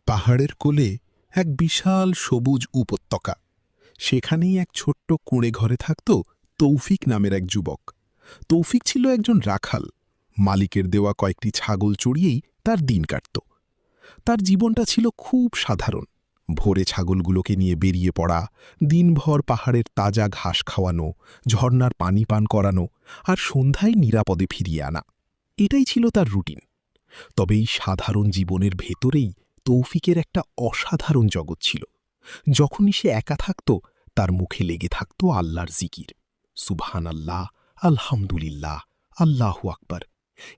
পাহাড়ের কোলে এক বিশাল সবুজ উপত্যকা। সেখানেই এক ছোট্ট কুঁড়ে ঘরে থাকত তৌফিক নামের এক যুবক। তৌফিক ছিল একজন রাখাল। মালিকের দেওয়া কয়েকটি ছাগল চড়িয়েই তার দিন কাটত। তার জীবনটা ছিল খুব সাধারণ। ভোরে ছাগলগুলোকে নিয়ে বেরিয়ে পড়া, দিনভর পাহাড়ের তাজা ঘাস খাওয়ানো, ঝর্ণার পানি পান করানো আর সন্ধ্যায় নিরাপদে ফিরিয়ে আনা, এটাই ছিল তার রুটিন। তবে এই সাধারণ জীবনের ভেতরেই তৌফিকের একটা অসাধারণ জগৎ ছিল। যখনই সে একা থাকত, তার মুখে লেগে থাকত আল্লাহর জিকির, সুবহানাল্লাহ, আলহামদুলিল্লাহ, আল্লাহু আকবার।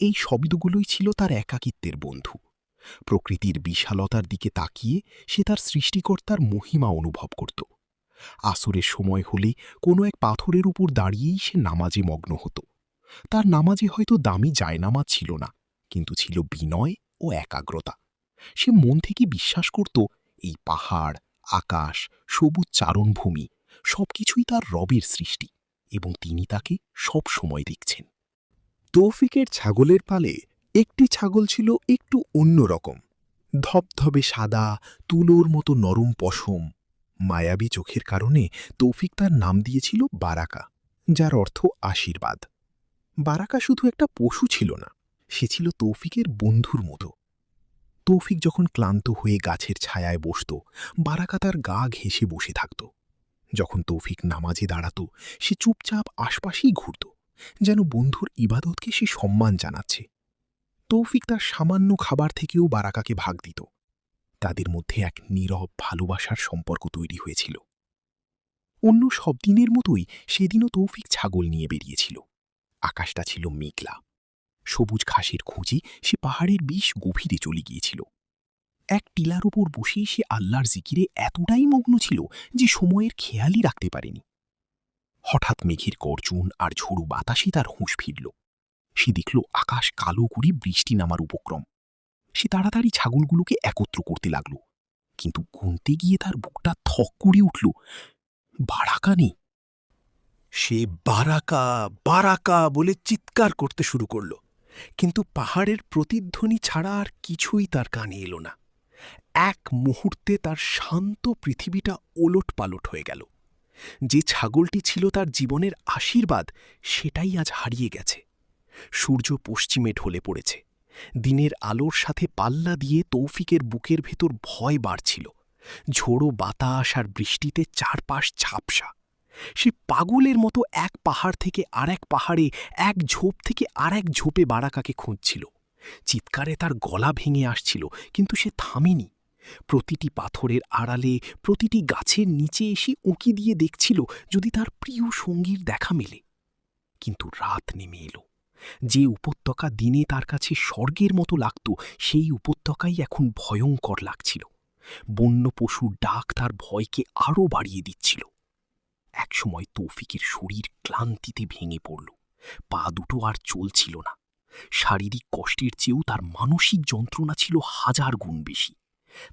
এই শব্দগুলোই ছিল তার একাকিত্বের বন্ধু। প্রকৃতির বিশালতার দিকে তাকিয়ে সে তার সৃষ্টিকর্তার মহিমা অনুভব করত। আসরের সময় হলে কোনো এক পাথরের উপর দাঁড়িয়েই সে নামাজে মগ্ন হতো। তার নামাজে হয়তো দামি জায়নামাজ ছিল না, কিন্তু ছিল বিনয় ও একাগ্রতা। সে মন থেকে বিশ্বাস করত এই পাহাড়, আকাশ, সবুজ চারণভূমি সবকিছুই তার রবের সৃষ্টি এবং তিনি তাকে সব সময় দেখছেন। তৌফিকের ছাগলের পালে একটি ছাগল ছিল একটু অন্যরকম। ধবধবে সাদা, তুলোর মতো নরম পশম। মায়াবী চোখের কারণে তৌফিক তার নাম দিয়েছিল বারাকা, যার অর্থ আশীর্বাদ। বারাকা শুধু একটা পশু ছিল না, সে ছিল তৌফিকের বন্ধুর মতো। তৌফিক যখন ক্লান্ত হয়ে গাছের ছায়ায় বসত, বারাকা তার গা ঘেঁষে বসে থাকত। যখন তৌফিক নামাজে দাঁড়াত, সে চুপচাপ আশপাশেই ঘুরত, যেন বন্ধুর ইবাদতকে সে সম্মান জানাচ্ছে। তৌফিক তার সামান্য খাবার থেকেও বারাকাকে ভাগ দিত। তাদের মধ্যে এক নীরব ভালোবাসার সম্পর্ক তৈরি হয়েছিল। অন্য সব দিনের মতোই সেদিনও তৌফিক ছাগল নিয়ে বেরিয়েছিল। আকাশটা ছিল মেঘলা। সবুজ ঘাসের খোঁজে সে পাহাড়ের বেশ গভীরে চলে গিয়েছিল। এক টিলার ওপর বসেই সে আল্লাহর জিকিরে এতটাই মগ্ন ছিল যে সময়ের খেয়ালই রাখতে পারেনি। হঠাৎ মেঘের গর্জন আর ঝোড়ো বাতাসে তার হুঁশ ফিরল। সে দেখল আকাশ কালো করে বৃষ্টি নামার উপক্রম। সে তাড়াতাড়ি ছাগলগুলোকে একত্র করতে লাগল, কিন্তু গুনতে গিয়ে তার বুকটা থক করে উঠল। বারাকা নেই। সে বারাকা বারাকা বলে চিৎকার করতে শুরু করল, কিন্তু পাহাড়ের প্রতিধ্বনি ছাড়া আর কিছুই তার কানে এলো না। এক মুহূর্তে তার শান্ত পৃথিবীটা ওলটপালট হয়ে গেল। যে ছাগলটি ছিল তার জীবনের আশীর্বাদ, সেটাই আজ হারিয়ে গেছে। সূর্য পশ্চিমে ঢলে পড়েছে। দিনের আলোর সাথে পাল্লা দিয়ে তৌফিকের বুকের ভেতর ভয় বাড়ছিল। ঝোড়ো বাতাস আর বৃষ্টিতে চারপাশ ঝাপসা। সে পাগলের মতো এক পাহাড় থেকে আরেক পাহাড়ে, এক ঝোপ থেকে আরেক ঝোপে বারাকাকে খুঁজছিল। চিৎকারে তার গলা ভেঙে আসছিল, কিন্তু সে থামেনি। প্রতিটি পাথরের আড়ালে, প্রতিটি গাছের নিচে এসে উঁকি দিয়ে দেখছিল যদি তার প্রিয় সঙ্গীর দেখা মেলে। কিন্তু রাত নেমে এলো। যে উপত্যকা দিনে তার কাছে স্বর্গের মতো লাগত, সেই উপত্যকাই এখন ভয়ঙ্কর লাগছিল। বন্য পশুর ডাক তার ভয়কে আরও বাড়িয়ে দিচ্ছিল। একসময় তৌফিকের শরীর ক্লান্তিতে ভেঙে পড়ল। পা দুটো আর চলছিল না। শারীরিক কষ্টের চেয়েও তার মানসিক যন্ত্রণা ছিল হাজার গুণ বেশি।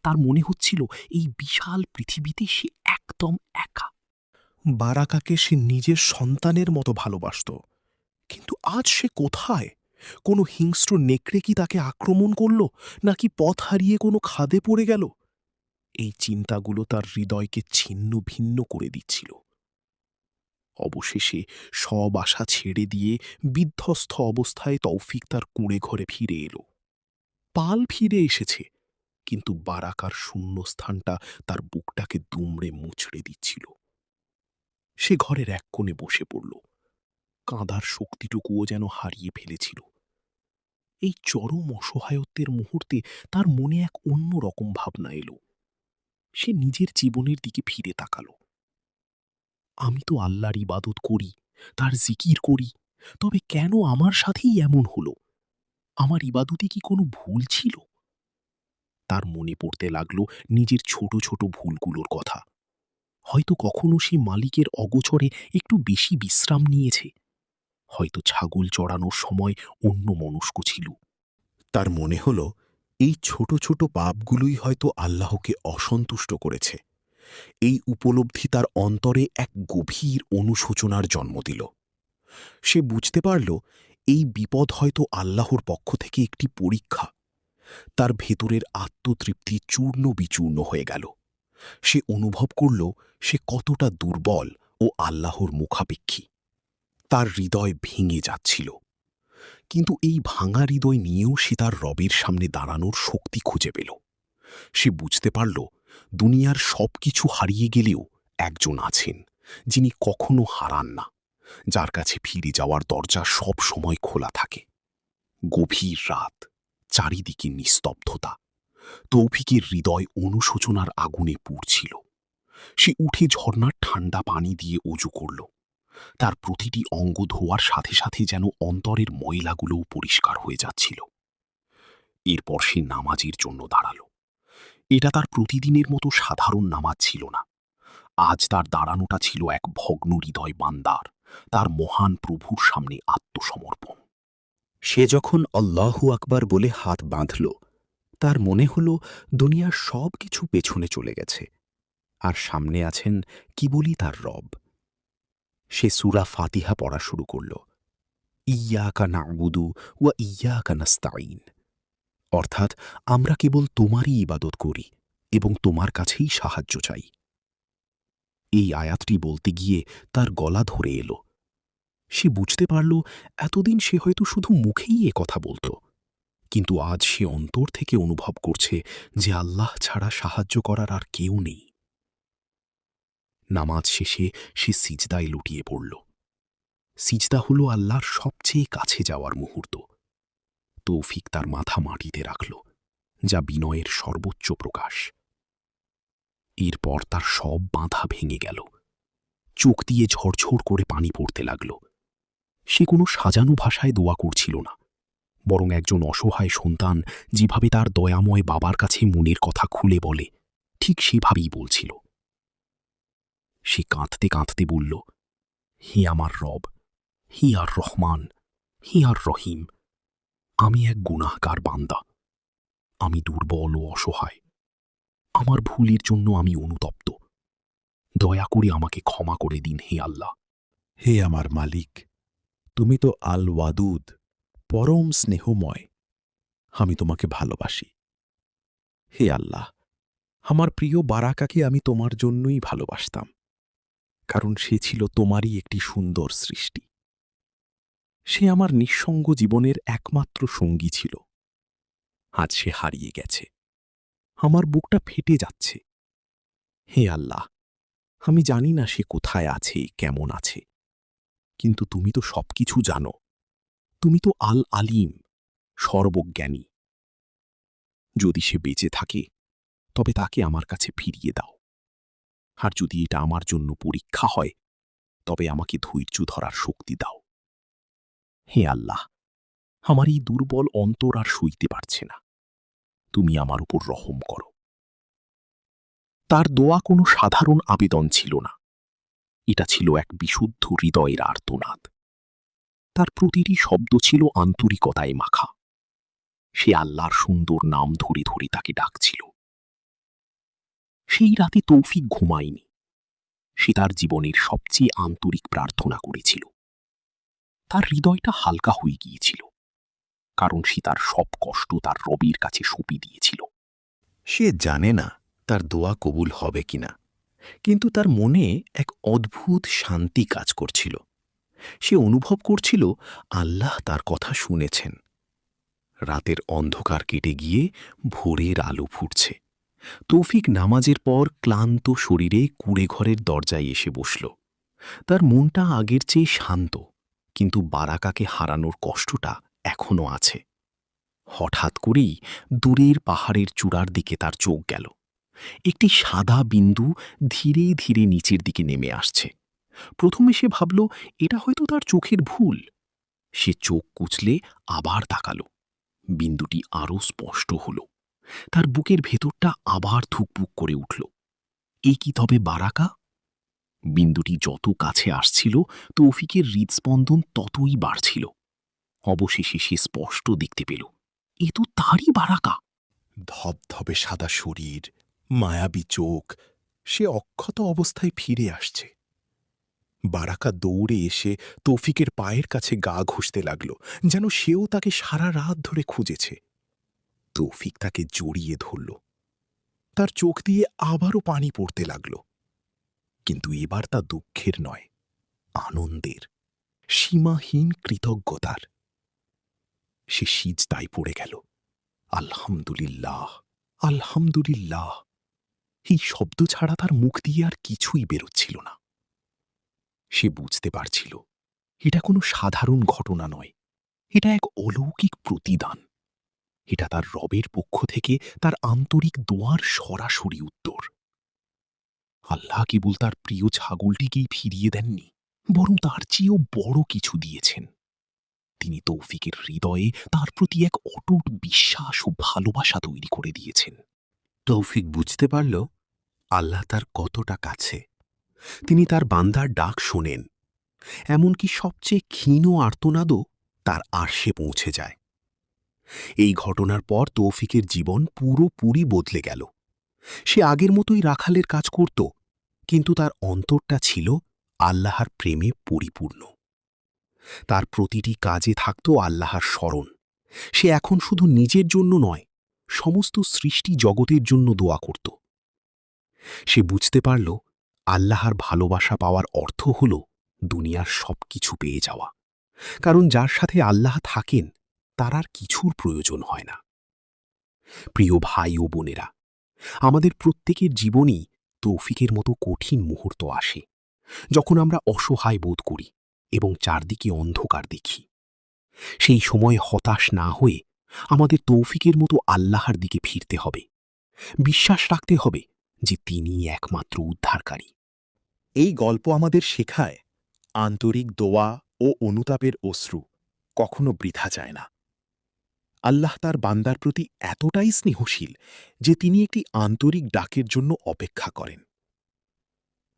তার মনে হচ্ছিল এই বিশাল পৃথিবীতে সে একদম একা। বারাকাকে সে নিজের সন্তানের মতো ভালোবাসত, কিন্তু আজ সে কোথায়? কোনো হিংস্র নেকড়ে কি তাকে আক্রমণ করল, নাকি পথ হারিয়ে কোনো খাদে পড়ে গেল? এই চিন্তাগুলো তার হৃদয়কে ছিন্ন ভিন্ন করে দিচ্ছিল। অবশেষে সব আশা ছেড়ে দিয়ে বিধ্বস্ত অবস্থায় তৌফিক তার কুঁড়ে ঘরে ফিরে এলো। পাল ফিরে এসেছে, কিন্তু বারাকার শূন্যস্থানটা তার বুকটাকে দুমড়ে মুচড়ে দিচ্ছিল। সে ঘরের এক কোণে বসে পড়ল। কাঁদার শক্তিটুকুও যেন হারিয়ে ফেলেছিল। এই চরম অসহায়ত্বের মুহূর্তে তার মনে এক অন্য রকম ভাবনা এলো। সে নিজের জীবনের দিকে ফিরে তাকাল। আমি তো আল্লাহর ইবাদত করি, তার জিকির করি, তবে কেন আমার সাথেই এমন হলো? আমার ইবাদতে কি কোনো ভুল ছিল? তার মনে পড়তে লাগল নিজের ছোট ছোট ভুলগুলোর কথা। হয়তো কখনো সে মালিকের অগোচরে একটু বেশি বিশ্রাম নিয়েছে, হয়তো ছাগল চড়ানোর সময় অন্যমনস্ক ছিল। তার মনে হল এই ছোট ছোট পাপগুলোই হয়তো আল্লাহকে অসন্তুষ্ট করেছে। এই উপলব্ধি তার অন্তরে এক গভীর অনুশোচনার জন্ম দিল। সে বুঝতে পারল এই বিপদ হয়তো আল্লাহর পক্ষ থেকে একটি পরীক্ষা, তার ভেতরের আত্মতৃপ্তি চূর্ণ বিচূর্ণ হয়ে গেল। সে অনুভব করল সে কতটা দুর্বল ও আল্লাহর মুখাপেক্ষী। তার হৃদয় ভেঙে যাচ্ছিল, কিন্তু এই ভাঙা হৃদয় নিয়েও সে তার রবের সামনে দাঁড়ানোর শক্তি খুঁজে পেল। সে বুঝতে পারল দুনিয়ার সবকিছু হারিয়ে গেলেও একজন আছেন যিনি কখনো হারান না, যার কাছে ফিরে যাওয়ার দরজা সব সময় খোলা থাকে। গভীর রাত, চারিদিকে নিস্তব্ধতা। তৌফিকের হৃদয় অনুশোচনার আগুনে পুড়ছিল। সে উঠে ঝর্ণার ঠান্ডা পানি দিয়ে অজু করল। তার প্রতিটি অঙ্গ ধোয়ার সাথে সাথে যেন অন্তরের ময়লাগুলোও পরিষ্কার হয়ে যাচ্ছিল। এরপর সে নামাজের জন্য দাঁড়াল। এটা তার প্রতিদিনের মতো সাধারণ নামাজ ছিল না। আজ তার দাঁড়ানোটা ছিল এক ভগ্ন হৃদয় বান্দার, তার মহান প্রভুর সামনে আত্মসমর্পণ। সে যখন আল্লাহু আকবার বলে হাত বাঁধল, তার মনে হল দুনিয়ার সব কিছু পেছনে চলে গেছে, আর সামনে আছেন কেবলই তার রব। সে সূরা ফাতিহা পড়া শুরু করল। ইয়্যাকা না'বুদু ওয়া ইয়্যাকা নাস্তাঈন, অর্থাৎ আমরা কেবল তোমারই ইবাদত করি এবং তোমার কাছেই সাহায্য চাই। এই আয়াতটি বলতে গিয়ে তার গলা ধরে এল। সে বুঝতে পারল এতদিন সে হয়তো শুধু মুখেই এ কথা বলত, কিন্তু আজ সে অন্তর থেকে অনুভব করছে যে আল্লাহ ছাড়া সাহায্য করার আর কেউ নেই। নামাজ শেষে সে সিজদায় লুটিয়ে পড়ল। সিজদা হল আল্লাহর সবচেয়ে কাছে যাওয়ার মুহূর্ত। তৌফিক তার মাথা মাটিতে রাখল, যা বিনয়ের সর্বোচ্চ প্রকাশ। এরপর তার সব বাঁধা ভেঙে গেল। চোখ দিয়ে ঝরঝর করে পানি পড়তে লাগল। সে কোনো সাজানো ভাষায় দোয়া করছিল না, বরং একজন অসহায় সন্তান যেভাবে তার দয়াময় বাবার কাছে মনের কথা খুলে বলে, ঠিক সেভাবেই বলছিল। সে কাঁদতে কাঁদতে বলল, হে আমার রব, হে আর রহমান, হে আর রহিম, আমি এক গুনাহগার বান্দা। আমি দুর্বল ও অসহায়। আমার ভুলের জন্য আমি অনুতপ্ত। দয়া করে আমাকে ক্ষমা করে দিন হে আল্লাহ। হে আমার মালিক, তুমি তো আল ওয়াদুদ, পরম স্নেহময়। আমি তোমাকে ভালোবাসি। হে আল্লাহ, আমার প্রিয় বারাকাকে আমি তোমার জন্যই ভালোবাসতাম, কারণ সে ছিল তোমারই একটি সুন্দর সৃষ্টি। সে আমার নিঃসঙ্গ জীবনের একমাত্র সঙ্গী ছিল। আজ সে হারিয়ে গেছে। আমার বুকটা ফেটে যাচ্ছে। হে আল্লাহ, আমি জানি না সে কোথায় আছে, কেমন আছে, কিন্তু তুমি তো সবকিছু জানো। তুমি তো আল আলিম, সর্বজ্ঞানী। যদি সে বেঁচে থাকে, তবে তাকে আমার কাছে ফিরিয়ে দাও। আর যদি এটা আমার জন্য পরীক্ষা হয়, তবে আমাকে ধৈর্য ধরার শক্তি দাও। হে আল্লাহ, আমার এই দুর্বল অন্তর আর সইতে পারছে না। তুমি আমার উপর রহম করো। তার দোয়া কোনো সাধারণ আবেদন ছিল না। এটা ছিল এক বিশুদ্ধ হৃদয়ের আর্তনাদ। তার প্রতিটি শব্দ ছিল আন্তরিকতায় মাখা। সে আল্লাহর সুন্দর নাম ধরে ধরে তাকে ডাকছিল। সেই রাতে তৌফিক ঘুমায়নি। সে তার জীবনের সবচেয়ে আন্তরিক প্রার্থনা করেছিল। তার হৃদয়টা হালকা হয়ে গিয়েছিল, কারণ সে তার সব কষ্ট তার রবের কাছে সঁপে দিয়েছিল। সে জানে না তার দোয়া কবুল হবে কিনা, কিন্তু তার মনে এক অদ্ভুত শান্তি কাজ করছিল। সে অনুভব করছিল আল্লাহ তার কথা শুনেছেন। রাতের অন্ধকার কেটে গিয়ে ভোরের আলো ফুটছে। তৌফিক নামাজের পর ক্লান্ত শরীরে কুঁড়েঘরের দরজায় এসে বসল। তার মনটা আগের চেয়ে শান্ত, কিন্তু বারাকাকে হারানোর কষ্টটা এখনও আছে। হঠাৎ করেই দূরের পাহাড়ের চূড়ার দিকে তার চোখ গেল। একটি সাদা বিন্দু ধীরে ধীরে নিচের দিকে নেমে আসছে। প্রথমে সে ভাবল এটা হয়তো তার চোখের ভুল। সে চোখ কুঁচলে আবার তাকাল। বিন্দুটি আরও স্পষ্ট হল। তার বুকের ভেতরটা আবার ধুকপুক করে উঠল। এ কি তবে বারাকা? বিন্দুটি যত কাছে আসছিল, তৌফিকের হৃদস্পন্দন ততই বাড়ছিল। অবশেষে সে স্পষ্ট দেখতে পেল, এ তো তারই বারাকা। ধবধবে সাদা শরীর, মায়াবী চোখ, সে অক্ষত অবস্থায় ফিরে আসছে। বারাকা দৌড়ে এসে তৌফিকের পায়ের কাছে গা ঘষতে লাগল, যেন সেও তাকে সারা রাত ধরে খুঁজেছে। তৌফিক তাকে জড়িয়ে ধরল। তার চোখ দিয়ে আবারও পানি পড়তে লাগল, কিন্তু এবার তা দুঃখের নয়, আনন্দের, সীমাহীন কৃতজ্ঞতার। সে সিজদায় পড়ে গেল। আলহামদুলিল্লাহ, আলহামদুলিল্লাহ। এই শব্দ ছাড়া তার মুখ দিয়ে আর কিছুই বেরোচ্ছিল না। সে বুঝতে পারছিল এটা কোনো সাধারণ ঘটনা নয়, এটা এক অলৌকিক প্রতিদান। এটা তার রবের পক্ষ থেকে তার আন্তরিক দোয়ার সরাসরি উত্তর। আল্লাহ কেবল তার প্রিয় ছাগলটিকেই ফিরিয়ে দেননি, বরং তার চেয়েও বড় কিছু দিয়েছেন। তিনি তৌফিকের হৃদয়ে তার প্রতি এক অটুট বিশ্বাস ও ভালোবাসা তৈরি করে দিয়েছেন। তৌফিক বুঝতে পারল আল্লাহ তার কতটা কাছে। তিনি তার বান্দার ডাক শোনেন, এমনকি সবচেয়ে ক্ষীণ আর্তনাদও তার আরশে পৌঁছে যায়। এই ঘটনার পর তৌফিকের জীবন পুরোপুরি বদলে গেল। সে আগের মতোই রাখালের কাজ করত, কিন্তু তার অন্তরটা ছিল আল্লাহর প্রেমে পরিপূর্ণ। তার প্রতিটি কাজে থাকত আল্লাহর স্মরণ। সে এখন শুধু নিজের জন্য নয়, সমস্ত সৃষ্টি জগতের জন্য দোয়া করত। সে বুঝতে পারল আল্লাহর ভালোবাসা পাওয়ার অর্থ হল দুনিয়ার সবকিছু পেয়ে যাওয়া, কারণ যার সাথে আল্লাহ থাকেন তার আর কিছুর প্রয়োজন হয় না। প্রিয় ভাই ও বোনেরা, আমাদের প্রত্যেকের জীবনেই তৌফিকের মতো কঠিন মুহূর্ত আসে, যখন আমরা অসহায় বোধ করি এবং চারদিকে অন্ধকার দেখি। সেই সময় হতাশ না হয়ে আমাদের তৌফিকের মতো আল্লাহর দিকে ফিরতে হবে। বিশ্বাস রাখতে হবে যে তিনিই একমাত্র উদ্ধারকারী। এই গল্প আমাদের শেখায় আন্তরিক দোয়া ও অনুতাপের অশ্রু কখনো বৃথা যায় না। আল্লাহ তার বান্দার প্রতি এতটাই স্নেহশীল যে তিনি একটি আন্তরিক ডাকের জন্য অপেক্ষা করেন।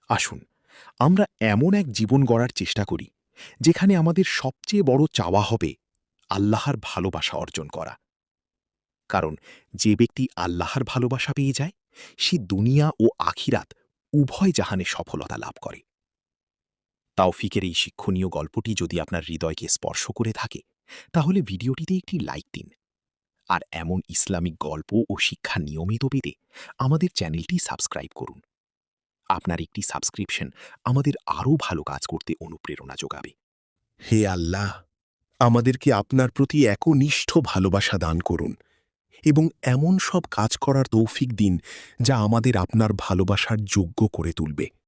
আসুন আমরা এমন এক জীবন গড়ার চেষ্টা করি যেখানে আমাদের সবচেয়ে বড় চাওয়া হবে আল্লাহর ভালোবাসা অর্জন করা। কারণ যে ব্যক্তি আল্লাহর ভালোবাসা পেয়ে যায়, সে দুনিয়া ও আখিরাত উভয় জাহানে সফলতা লাভ করে। তাওফিকের এই শিক্ষণীয় গল্পটি যদি আপনার হৃদয়কে স্পর্শ করে থাকে, তাহলে ভিডিওটিতে একটি লাইক দিন। আর এমন ইসলামিক গল্প ও শিক্ষা নিয়মিত পেতে আমাদের চ্যানেলটি সাবস্ক্রাইব করুন। আপনার একটি সাবস্ক্রিপশন আমাদের আরও ভালো কাজ করতে অনুপ্রেরণা যোগাবে। হে আল্লাহ, আমাদেরকে আপনার প্রতি একনিষ্ঠ ভালোবাসা দান করুন এবং এমন সব কাজ করার তৌফিক দিন যা আমাদের আপনার ভালোবাসার যোগ্য করে তুলবে।